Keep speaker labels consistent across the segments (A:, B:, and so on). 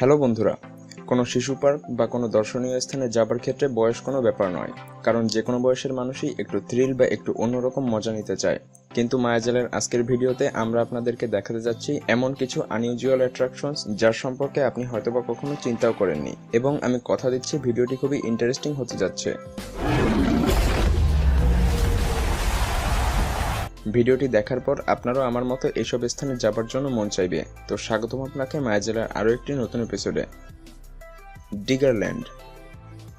A: Hello বন্ধুরা, কোনো শিশু পার্ক বা কোনো দর্শনীয় স্থানে যাবার ক্ষেত্রে বয়স কোনো ব্যাপার নয়, কারণ যে কোনো বয়সের মানুষই একটু থ্রিল বা একটু অন্যরকম মজা নিতে চায়। কিন্তু মায়াজালের আজকের ভিডিওতে আমরা আপনাদেরকে দেখাতে যাচ্ছি এমন কিছু আনইউজুয়াল অ্যাট্রাকশনস যার সম্পর্কে আপনি হয়তোবা কখনো চিন্তাও করেননি, এবং আমি কথা দিচ্ছি ভিডিওটি খুবই ইন্টারেস্টিং হতে যাচ্ছে। ভিডিওটি দেখার পর আপনারও আমার মতো এইসব স্থানে যাবার জন্য মন চাইবে। তো স্বাগতম আপনাকে মায়াজালের আরও একটি নতুন এপিসোডে। ডিগারল্যান্ড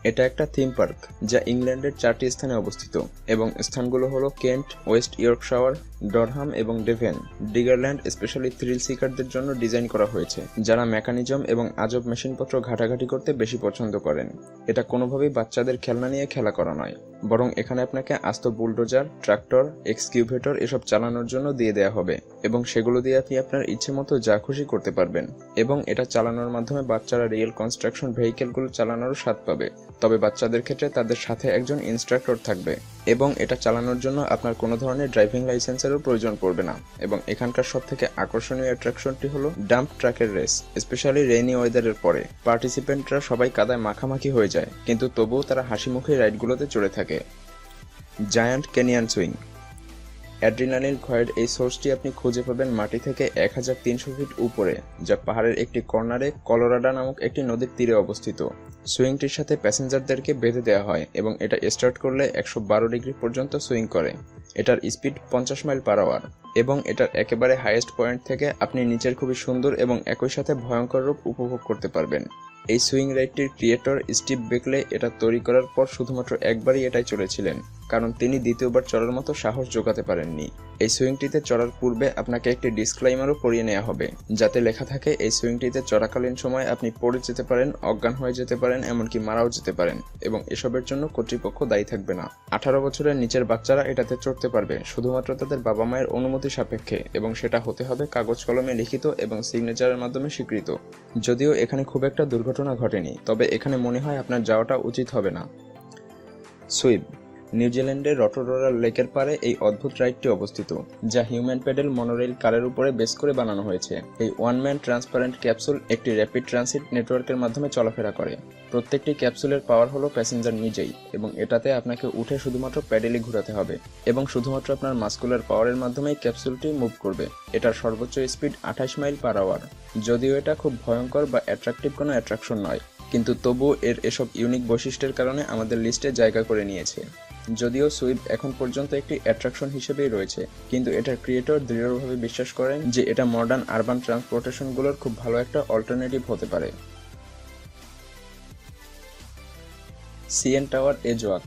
A: এটা একটা থিম পার্ক যা ইংল্যান্ডের 4টি স্থানে অবস্থিত, এবং স্থানগুলো হলো কেন্ট, ওয়েস্ট ইয়র্কশায়ার, ডরহাম এবং ডেভেন। ডিগারল্যান্ড স্পেশালি থ্রিল সিকারদের জন্য ডিজাইন করা হয়েছে, যারা মেকানিজম এবং আজব মেশিনপত্র ঘাটাঘাটি করতে বেশি পছন্দ করেন। এটা কোনোভাবেই বাচ্চাদের খেলনা নিয়ে খেলা করা নয়, বরং এখানে আপনাকে আস্ত বুলডোজার, ট্রাক্টর, এক্সকিউভেটর এসব চালানোর জন্য দিয়ে দেওয়া হবে, এবং সেগুলো দিয়ে আপনি আপনার ইচ্ছে মতো যা খুশি করতে পারবেন। এবং এটা চালানোর মাধ্যমে বাচ্চারা রিয়েল কনস্ট্রাকশন ভেহিকেলগুলো চালানোরও স্বাদ পাবে, তবে বাচ্চাদের ক্ষেত্রে তাদের সাথে একজন ইনস্ট্রাক্টর থাকবে, এবং এটা চালানোর জন্য আপনার কোনো ধরনের ড্রাইভিং লাইসেন্সেরও প্রয়োজন পড়বে না। এবং এখানকার সবথেকে আকর্ষণীয় অ্যাট্রাকশনটি হলো ডাম্প ট্রাকের রেস। স্পেশালি রেইনি ওয়েদারের পরে পার্টিসিপেন্টরা সবাই কাদায় মাখামাখি হয়ে যায়, কিন্তু তবুও তারা হাসি মুখে রাইডগুলোতে চড়ে থাকে। Giant canyon swing. অ্যাড্রিনালিন ক্ষয়ের এই সোর্সটি আপনি খুঁজে পাবেন মাটি থেকে 1300 ফিট উপরে, যা পাহাড়ের একটি কর্নারে কলোরাডো নামক একটি নদীর তীরে অবস্থিত। সুইংটির সাথে প্যাসেঞ্জারদেরকে বেঁধে দেওয়া হয়, এবং এটা স্টার্ট করলে 112 ডিগ্রি পর্যন্ত সুইং করে। এটার স্পিড 50 মাইল পার আওয়ার, এবং এটার একেবারে হাইয়েস্ট পয়েন্ট থেকে আপনি নিচের খুবই সুন্দর এবং একই সাথে ভয়ঙ্কর রূপ উপভোগ করতে পারবেন। এই সুইং রাইডটির ক্রিয়েটর স্টিভ বেকলে এটা তৈরি করার পর শুধুমাত্র একবারই এটাই চড়েছিলেন, কারণ তিনি দ্বিতীয়বার চড়ার মতো সাহস জোগাতে পারেননি। এই সুইংটিতে চড়ার পূর্বে আপনাকে একটি ডিসক্লেইমারও পড়িয়ে নেওয়া হবে, যাতে লেখা থাকে এই সুইংটিতে চড়াকালীন সময় আপনি পড়ে যেতে পারেন, অজ্ঞান হয়ে যেতে পারেন, এমনকি মারাও যেতে পারেন, এবং এসবের জন্য কর্তৃপক্ষ দায়ী থাকবে না। 18 বছরের নিচের বাচ্চারা এটাতে চড়তে পারবে শুধুমাত্র তাদের বাবা মায়ের অনুমতি সাপেক্ষে, এবং সেটা হতে হবে কাগজ কলমে লিখিত এবং সিগনেচারের মাধ্যমে স্বীকৃত। যদিও এখানে খুব একটা দুর্ঘটনা ঘটেনি, তবে এখানে মনে হয় আপনার যাওয়াটা উচিত হবে না। সুইপ। নিউজিল্যান্ডের রটোরোরা লেকের পারে এই অদ্ভুত রাইডটি অবস্থিত, যা হিউম্যান প্যাডেল মনোরেল কারের উপরে বেস করে বানানো হয়েছে। এই ওয়ান ম্যান ট্রান্সপারেন্ট ক্যাপসুল একটি র্যাপিড ট্রানজিট নেটওয়ার্কের মাধ্যমে চলাফেরা করে। প্রত্যেকটি ক্যাপসুলের পাওয়ার হলো প্যাসেঞ্জার নিজেই, এবং এটাতে আপনাকে উঠে শুধুমাত্র প্যাডেলই ঘোরাতে হবে, এবং শুধুমাত্র আপনার মাস্কুলার পাওয়ারের মাধ্যমেই ক্যাপসুলটি মুভ করবে। এটার সর্বোচ্চ স্পিড 28 মাইল পার আওয়ার। যদিও এটা খুব ভয়ঙ্কর বা অ্যাট্রাকটিভ কোনো অ্যাট্রাকশন নয়, কিন্তু তবুও এর এসব ইউনিক বৈশিষ্ট্যের কারণে আমাদের লিস্টে জায়গা করে নিয়েছে। যদিও সুইপ এখন পর্যন্ত একটি অ্যাট্রাকশন হিসেবেই রয়েছে, কিন্তু এটার ক্রিয়েটর দৃঢ়ভাবে বিশ্বাস করেন যে এটা মডার্ন আরবান ট্রান্সপোর্টেশনগুলোর খুব ভালো একটা অল্টারনেটিভ হতে পারে। CN tower edgewalk.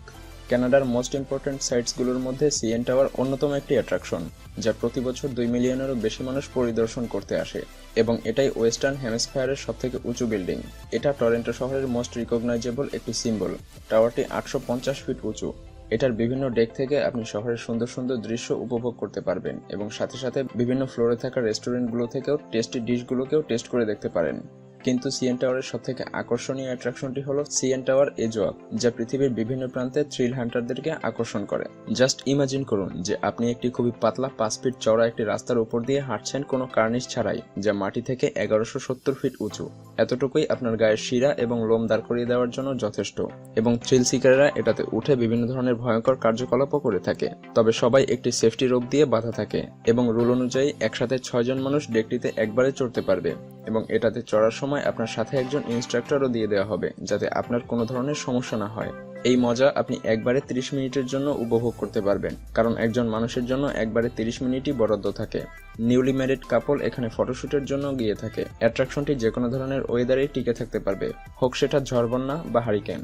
A: কানাডার মোস্ট ইম্পর্ট্যান্ট সাইটসগুলোর মধ্যে সিএন টাওয়ার অন্যতম একটি অ্যাট্রাকশন, যা প্রতি বছর 2 মিলিয়নেরও বেশি মানুষ পরিদর্শন করতে আসে, এবং এটাই ওয়েস্টার্ন হেমিসফেয়ারের সবথেকে উঁচু বিল্ডিং। এটা টরন্টো শহরের মোস্ট রিকগনাইজেবল একটি সিম্বল। টাওয়ারটি 850 ফিট উঁচু। এটার বিভিন্ন ডেক থেকে আপনি শহরের সুন্দর সুন্দর দৃশ্য উপভোগ করতে পারবেন, এবং সাথে সাথে বিভিন্ন ফ্লোরে থাকা রেস্টুরেন্টগুলো থেকেও টেস্টি ডিশগুলোকেও টেস্ট করে দেখতে পারেন। কিন্তু সিএন টাওয়ারের সবথেকে আকর্ষণীয় অ্যাট্রাকশনটি হলো সিএন টাওয়ার এজওয়াক, যা পৃথিবীর বিভিন্ন প্রান্তে থ্রিল হান্টারদেরকে আকর্ষণ করে। জাস্ট ইমাজিন করুন যে আপনি একটি খুবই পাতলা 5 ফিট চওড়া একটি রাস্তার উপর দিয়ে হাঁটছেন কোনো কার্নিশ ছাড়াই, যা মাটি থেকে 1170 ফিট উঁচু। এতটুকুই আপনার গায়ের শিরা এবং লোম দাঁড় করিয়ে দেওয়ার জন্য যথেষ্ট, এবং থ্রিল সিকাররা এটাতে উঠে বিভিন্ন ধরনের ভয়ঙ্কর কার্যকলাপও করে থাকে। তবে সবাই একটি সেফটি রোপ দিয়ে বাঁধা থাকে, এবং রুল অনুযায়ী একসাথে 6 জন মানুষ ডেকটিতে একবারে চড়তে পারবে, এবং এটাতে চড়ার সময় আপনার সাথে একজন ইনস্ট্রাক্টরও দিয়ে দেওয়া হবে, যাতে আপনার কোনো ধরনের সমস্যা না হয়। এই মজা আপনি একবারে 30 মিনিটের জন্য উপভোগ করতে পারবেন, কারণ একজন মানুষের জন্য একবারে 30 মিনিটই বরাদ্দ থাকে। নিউলি ম্যারিড কাপল এখানে ফটোশুটের জন্য গিয়ে থাকে। অ্যাট্রাকশনটি যে কোনো ধরনের ওয়েদারেই টিকে থাকতে পারবে, হোক সেটা ঝড়বন্যা বা hurricane.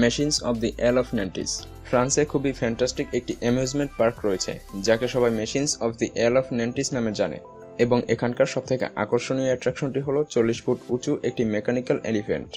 A: Machines of the isle of Nantes. ফ্রান্সে খুবই ফ্যান্টাস্টিক একটি অ্যামিউজমেন্ট পার্ক রয়েছে, যাকে সবাই machines of the isle of Nantes নামে জানে, এবং এখানকার সবথেকে আকর্ষণীয় অ্যাট্রাকশনটি হলো 40 ফুট উঁচু একটি মেকানিক্যাল এলিফ্যান্ট।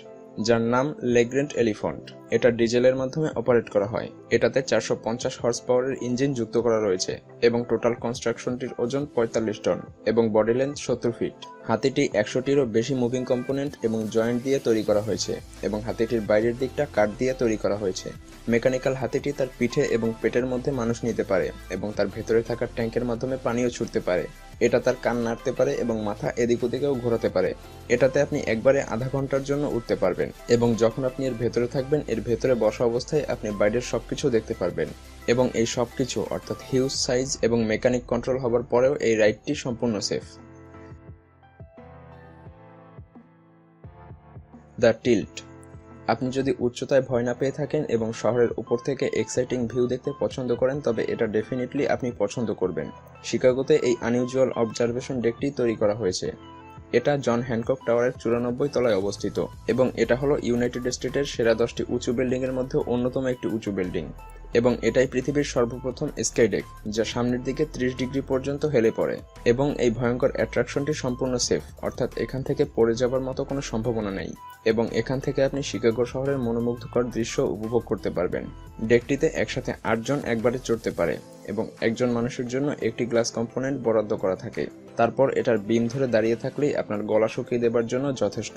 A: যার নাম লেগ্রেন্ট এলিফ্যান্ট। এটা ডিজেলের মাধ্যমে অপারেট করা হয়। এটাতে 450 হর্স পাওয়ারের ইঞ্জিন যুক্ত করা রয়েছে এবং টোটাল কনস্ট্রাকশনটির ওজন 45 টন এবং বডি লেন্থ 70 ফিট। হাতিটি 100টিরও বেশি মুভিং কম্পোনেন্ট এবং জয়েন্ট দিয়ে তৈরি করা হয়েছে এবং হাতিটির বাইরের দিকটা কাঠ দিয়ে তৈরি করা হয়েছে। মেকানিক্যাল হাতিটি তার পিঠে এবং পেটের মধ্যে মানুষ নিতে পারে এবং তার ভেতরে থাকা ট্যাঙ্কের মাধ্যমে পানিও ছুটতে পারে। এটা তার কান নাড়তে পারে এবং মাথা এদিক ওদিকেও ঘোরাতে পারে। এটাতে আপনি একবারে আধা ঘন্টার জন্য উঠতে পারবেন এবং যখন আপনি এর ভেতরে থাকবেন, এর ভেতরে বসা অবস্থায় আপনি বাইরের সবকিছু দেখতে পারবেন এবং এই সবকিছু অর্থাৎ হিউজ সাইজ এবং মেকানিক কন্ট্রোল হবার পরেও এই রাইডটি সম্পূর্ণ সেফ। The tilt. আপনি যদি উচ্চতায় ভয় না পেয়ে থাকেন এবং শহরের উপর থেকে এক্সাইটিং ভিউ দেখতে পছন্দ করেন, তবে এটা ডেফিনেটলি আপনি পছন্দ করবেন। শিকাগোতে এই আনইউজুয়াল অবজারভেশন ডেকটি তৈরি করা হয়েছে। এটা জন হ্যানকক টাওয়ারের 94 তলায় অবস্থিত এবং এটা হলো ইউনাইটেড স্টেটের সেরা 10টি উঁচু বিল্ডিংয়ের মধ্যে অন্যতম একটি উঁচু বিল্ডিং এবং এটাই পৃথিবীর সর্বপ্রথম স্কাইডেক যা সামনের দিকে 30 ডিগ্রি পর্যন্ত হেলে পড়ে। এবং এই ভয়ঙ্কর অ্যাট্রাকশনটি সম্পূর্ণ সেফ, অর্থাৎ এখান থেকে পড়ে যাবার মতো কোনো সম্ভাবনা নেই এবং এখান থেকে আপনি শিকাগো শহরের মনোমুগ্ধকর দৃশ্য উপভোগ করতে পারবেন। ডেকটিতে একসাথে 8 জন একবারে চড়তে পারে এবং একজন মানুষের জন্য একটি গ্লাস কম্পোনেন্ট বরাদ্দ করা থাকে। তারপর এটার বিম ধরে দাঁড়িয়ে থাকলেই আপনার গলা শুকিয়ে দেবার জন্য যথেষ্ট।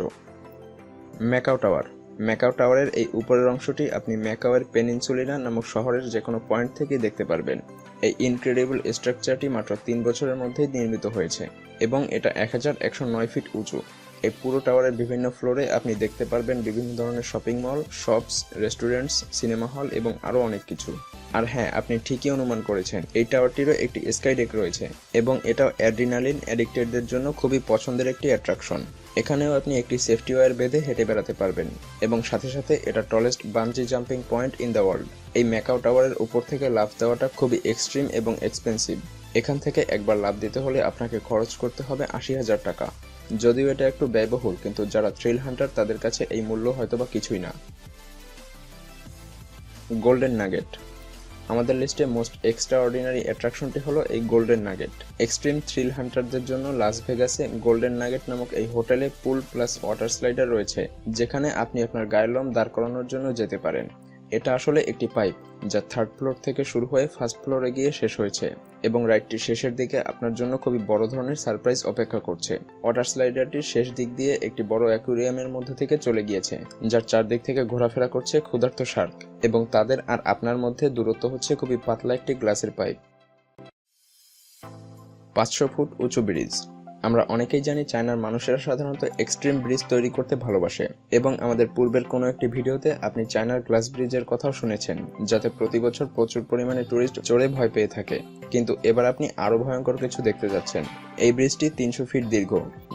A: Macaw tower. ম্যাকাও টাওয়ারের এই উপরের অংশটি আপনি ম্যাকাওয়ের পেনিনসুলিনা নামক শহরের যে কোনো পয়েন্ট থেকেই দেখতে পারবেন। এই ইনক্রেডিবল স্ট্রাকচারটি মাত্র 3 বছরের মধ্যেই নির্মিত হয়েছে এবং এটা 1109 ফিট উঁচু। এই পুরো টাওয়ারের বিভিন্ন ফ্লোরে আপনি দেখতে পারবেন বিভিন্ন ধরনের shopping mall, shops, restaurants, cinema hall এবং আরও অনেক কিছু। আর হ্যাঁ, আপনি ঠিকই অনুমান করেছেন, এই টাওয়ারটিরও একটি স্কাইডেক রয়েছে এবং এটাও অ্যাড্রিনালিন অ্যাডিক্টেডদের জন্য খুবই পছন্দের একটি অ্যাট্রাকশন। এখানেও আপনি একটি সেফটি ওয়্যার বেঁধে হেঁটে বেড়াতে পারবেন এবং সাথে সাথে এটা tallest bungee jumping point in the world. এই ম্যাকাও টাওয়ারের উপর থেকে লাফ দেওয়াটা খুবই এক্সট্রিম এবং এক্সপেন্সিভ। এখান থেকে একবার লাফ দিতে হলে আপনাকে খরচ করতে হবে 80,000 টাকা। যদিও এটা একটু ব্যয়বহুল, কিন্তু যারা থ্রিল হান্টার তাদের কাছে এই মূল্য হয়তোবা কিছুই না। Golden nugget. আমাদের লিস্টে মোস্ট এক্সট্রাঅর্ডিনারি অ্যাট্রাকশনটি হলো এই গোল্ডেন নাগেট। এক্সট্রিম থ্রিল হান্টারদের জন্য লাস ভেগাসে গোল্ডেন নাগেট নামক এই হোটেলে পুল প্লাস ওয়াটার স্লাইডার রয়েছে, যেখানে আপনি আপনার গায়ের লোম দাঁড় করানোর জন্য যেতে পারেন। এটা আসলে একটি পাইপ যা 3rd ফ্লোর থেকে শুরু হয়ে 1st ফ্লোরে গিয়ে শেষ হয়েছে এবং রাইডটির শেষের দিকে আপনার জন্য খুবই বড় ধরনের সারপ্রাইজ অপেক্ষা করছে। ওয়াটার স্লাইডারটির শেষ দিক দিয়ে একটি বড় অ্যাকুয়ারিয়ামের মধ্যে থেকে চলে গিয়েছে, যার চারদিক থেকে ঘোরাফেরা করছে ক্ষুধার্ত শার্ক এবং তাদের আর আপনার মধ্যে দূরত্ব হচ্ছে খুবই পাতলা একটি গ্লাসের পাইপ। 500 ফুট উঁচু ব্রিজ। আমরা অনেকেই জানি চায়নার মানুষেরা সাধারণত এক্সট্রিম ব্রিজ তৈরি করতে ভালোবাসে এবং আমাদের পূর্বের কোনো একটি ভিডিওতে আপনি চায়নার গ্লাস ব্রিজের কথাও শুনেছেন, যাতে প্রতি বছর প্রচুর পরিমাণে টুরিস্ট চড়ে ভয় পেয়ে থাকে। কিন্তু এবার আপনি আরও ভয়ঙ্কর কিছু দেখতে যাচ্ছেন। এই ব্রিজটি 300 ফিট দীর্ঘ,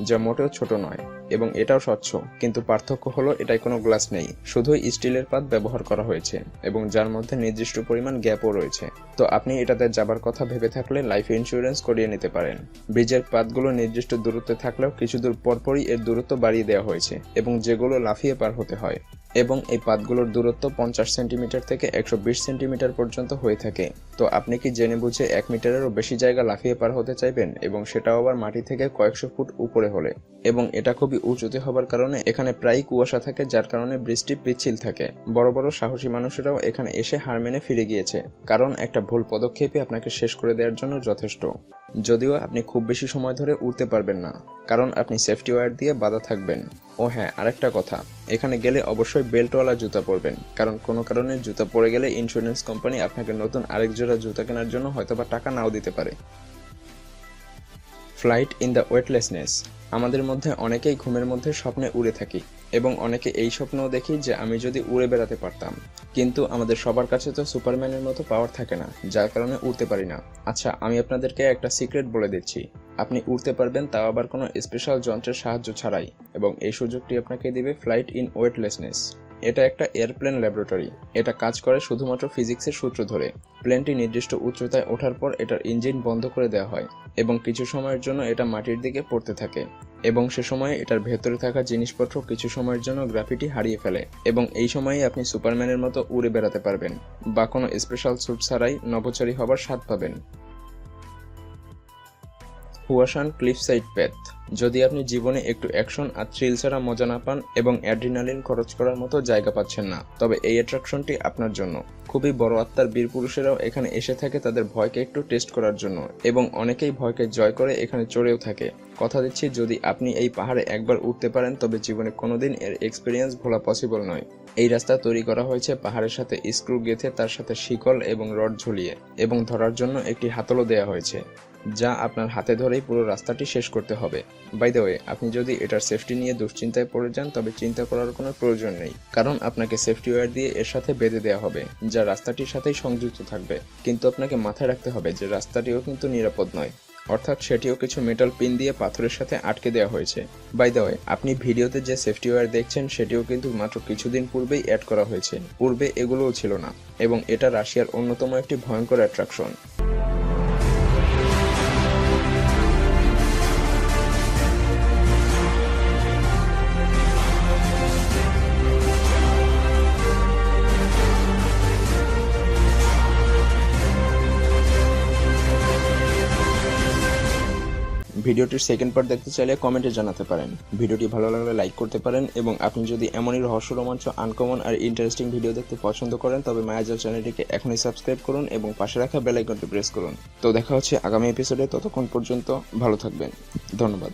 A: যা মোটেও ছোট নয় এবং এটাও স্বচ্ছ, কিন্তু পার্থক্য হলো এটায় কোনো গ্লাস নেই, শুধুই স্টিলের পাত ব্যবহার করা হয়েছে এবং যার মধ্যে নির্দিষ্ট পরিমাণ গ্যাপও রয়েছে। তো আপনি এটাতে যাবার কথা ভেবে থাকলে লাইফ ইন্স্যুরেন্স করিয়ে নিতে পারেন। ব্রিজের পাতগুলো নির্দিষ্ট দূরত্বে থাকলেও কিছু দূর পরপরই এর দূরত্ব বাড়িয়ে দেওয়া হয়েছে এবং যেগুলো লাফিয়ে পার হতে হয়, এবং এই পাতগুলোর দূরত্ব 50 সেন্টিমিটার থেকে 120 সেন্টিমিটার পর্যন্ত হয়ে থাকে। তো আপনি কি জেনে বুঝে 1 মিটারেরও বেশি জায়গা লাফিয়ে পার হতে চাইবেন, এবং সেটাও আবার মাটি থেকে কয়েকশো ফুট উপরে হলে? এবং এটা খুবই উঁচুতে হবার কারণে এখানে প্রায়ই কুয়াশা থাকে, যার কারণে বৃষ্টি পিচ্ছিল থাকে। বড় বড় সাহসী মানুষেরাও এখানে এসে হার মেনে ফিরে গিয়েছে, কারণ একটা ভুল পদক্ষেপই আপনাকে শেষ করে দেওয়ার জন্য যথেষ্ট। যদিও আপনি খুব বেশি সময় ধরে উঠতে পারবেন না, কারণ আপনি সেফটি ওয়্যার দিয়ে বাঁধা থাকবেন। ও হ্যাঁ, আরেকটা কথা, এখানে গেলে অবশ্যই বেল্টওয়ালা জুতা পরবেন, কারণ কোনো কারণে জুতা পরে গেলে ইন্স্যুরেন্স কোম্পানি আপনাকে নতুন আরেক জোড়া জুতা কেনার জন্য হয়তোবা টাকা নাও দিতে পারে। Flight in the weightlessness. আমাদের মধ্যে অনেকেই ঘুমের মধ্যে স্বপ্নে উড়ে থাকি, এবং অনেকে এই স্বপ্নও দেখি যে আমি যদি উড়ে বেড়াতে পারতাম। কিন্তু আমাদের সবার কাছে তো সুপারম্যানের মতো পাওয়ার থাকে না, যার কারণে উড়তে পারি না। আচ্ছা, আমি আপনাদেরকে একটা সিক্রেট বলে দিচ্ছি, আপনি উড়তে পারবেন, তাও আবার কোনো স্পেশাল যন্ত্রের সাহায্য ছাড়াই, এবং এই সুযোগটি আপনাকে দিবে ফ্লাইট ইন ওয়েটলেসনেস। এটা একটা এয়ারপ্লেন ল্যাবরেটরি। এটা কাজ করে শুধুমাত্র ফিজিক্সের সূত্র ধরে। প্লেনটি নির্দিষ্ট উচ্চতায় ওঠার পর এটার ইঞ্জিন বন্ধ করে দেওয়া হয় এবং কিছু সময়ের জন্য এটা মাটির দিকে পড়তে থাকে, এবং সে সময়ে এটার ভেতরে থাকা জিনিসপত্র কিছু সময়ের জন্য গ্র্যাভিটি হারিয়ে ফেলে, এবং এই সময়ে আপনি সুপারম্যানের মতো উড়ে বেড়াতে পারবেন বা কোনো স্পেশাল স্যুট ছাড়াই নভোচারী হবার স্বাদ পাবেন। হুয়াশান ক্লিফসাইড প্যাথ যদি আপনি জীবনে একটু অ্যাকশন আর থ্রিল ছাড়া মজা না পান এবং অ্যাড্রিনালিন খরচ করার মতো জায়গা পাচ্ছেন না, তবে এই অ্যাট্রাকশনটি আপনার জন্য। খুবই বড় আত্মার বীর পুরুষেরাও এখানে এসে থাকে তাদের ভয়কে একটু টেস্ট করার জন্য, এবং অনেকেই ভয়কে জয় করে এখানে চড়েও থাকে। কথা দিচ্ছি, যদি আপনি এই পাহাড়ে একবার উঠতে পারেন তবে জীবনে কোনোদিন এর এক্সপিরিয়েন্স ভোলা পসিবল নয়। এই রাস্তা তৈরি করা হয়েছে পাহাড়ের সাথে স্ক্রু গেঁথে, তার সাথে শিকল এবং রড ঝুলিয়ে, এবং ধরার জন্য একটি হাতলও দেওয়া হয়েছে, যা আপনার হাতে ধরেই পুরো রাস্তাটি শেষ করতে হবে। বাই দ্য ওয়ে, আপনি যদি এটার সেফটি নিয়ে দুশ্চিন্তায় পড়ে যান তবে চিন্তা করার কোনো প্রয়োজন নেই, কারণ আপনাকে সেফটি ওয়্যার দিয়ে এর সাথে বেঁধে দেওয়া হবে, যা রাস্তাটির সাথেই সংযুক্ত থাকবে। কিন্তু আপনাকে মাথায় রাখতে হবে যে রাস্তাটিও কিন্তু নিরাপদ নয়, অর্থাৎ সেটিও কিছু মেটাল পিন দিয়ে পাথরের সাথে আটকে দেওয়া হয়েছে। বাই দ্য ওয়ে, আপনি ভিডিওতে যে সেফটি ওয়্যার দেখছেন সেটিও কিন্তু মাত্র কিছুদিন পূর্বেই অ্যাড করা হয়েছে, পূর্বে এগুলোও ছিল না, এবং এটা রাশিয়ার অন্যতম একটি ভয়ঙ্কর অ্যাট্রাকশন। ভিডিওটির সেকেন্ড পার্ট দেখতে চাইলে কমেন্টে জানাতে পারেন। ভিডিওটি ভালো লাগলে লাইক করতে পারেন, এবং আপনি যদি এমনই রহস্য, রোমাঞ্চ, আনকমন আর ইন্টারেস্টিং ভিডিও দেখতে পছন্দ করেন তবে মায়াজাল চ্যানেলটিকে এখনই সাবস্ক্রাইব করুন এবং পাশে রাখা বেল আইকনটি প্রেস করুন। তো দেখা হচ্ছে আগামী এপিসোডে, ততক্ষণ পর্যন্ত ভালো থাকবেন। ধন্যবাদ।